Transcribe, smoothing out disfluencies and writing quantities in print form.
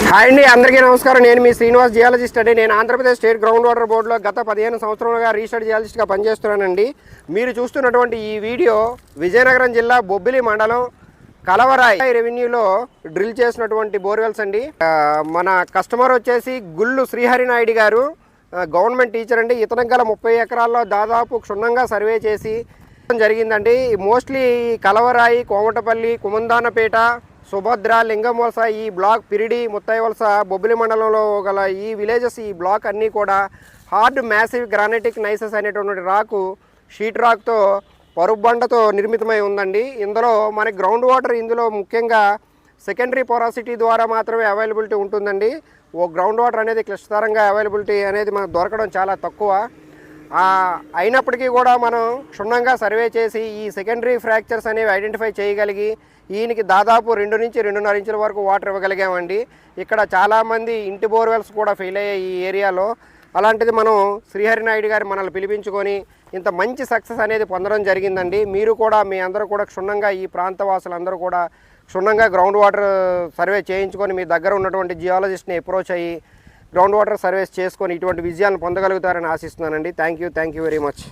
Hi అండి, అందరికీ నమస్కారం. నేను మీ శ్రీనివాస్ జియాలజిస్ట్ అండి. నేను ఆంధ్రప్రదేశ్ స్టేట్ గ్రౌండ్ వాటర్ బోర్డులో గత 15 సంవత్సరాలుగా రీసెర్చ్ జియాలజిస్ట్గా పనిచేస్తున్నానండి. మీరు చూస్తున్నటువంటి ఈ వీడియో విజయనగరం జిల్లా బొబ్బిలి మండలం కలవరాయి రెవెన్యూలో డ్రిల్ చేసినటువంటి బోర్వెల్స్ అండి. మన కస్టమర్ వచ్చేసి గుళ్ళు శ్రీహరినాయుడు గారు, గవర్నమెంట్ టీచర్ అండి. ఇతనికి గల 30 ఎకరాల్లో దాదాపు క్షుణ్ణంగా సర్వే చేసి జరిగిందండి. మోస్ట్లీ కలవరాయి, కోమటపల్లి, కుమందానపేట, సుభద్ర, లింగంవలస, ఈ బ్లాక్ పిరిడి, ముత్తైవలస, బొబ్బిలి మండలంలో గల ఈ విలేజెస్, ఈ బ్లాక్ అన్నీ కూడా హార్డ్ మ్యాసివ్ గ్రానైటిక్ నైసెస్ అనేటువంటి రాకు, షీట్ రాక్తో, పరుబండతో నిర్మితమై ఉందండి. ఇందులో మనకి గ్రౌండ్ వాటర్ ఇందులో ముఖ్యంగా సెకండరీ పోరాసిటీ ద్వారా మాత్రమే అవైలబిలిటీ ఉంటుందండి. గ్రౌండ్ వాటర్ అనేది క్లిష్టతరంగా అవైలబిలిటీ అనేది మనకు దొరకడం చాలా తక్కువ. అయినప్పటికీ కూడా మనం క్షుణ్ణంగా సర్వే చేసి ఈ సెకండరీ ఫ్రాక్చర్స్ అనేవి ఐడెంటిఫై చేయగలిగి ఈయనకి దాదాపు 2 నుంచి 2.5 ఇంచుల వరకు వాటర్ ఇవ్వగలిగామండి. ఇక్కడ చాలామంది ఇంటి బోర్వెల్స్ కూడా ఫెయిల్ అయ్యాయి ఈ ఏరియాలో. అలాంటిది మనం శ్రీహరినాయుడు గారు మనల్ని పిలిపించుకొని ఇంత మంచి సక్సెస్ అనేది పొందడం జరిగిందండి. మీరు కూడా, మీ అందరూ కూడా క్షుణ్ణంగా, ఈ ప్రాంతవాసులందరూ కూడా క్షుణ్ణంగా గ్రౌండ్ వాటర్ సర్వే చేయించుకొని మీ దగ్గర ఉన్నటువంటి జియాలజిస్ట్ని అప్రోచ్ అయ్యి గ్రౌండ్ వాటర్ సర్వేస్ చేసుకొని ఇటువంటి విజయాలను పొందగలుగుతారని ఆశిస్తున్నానండి. Thank you very much.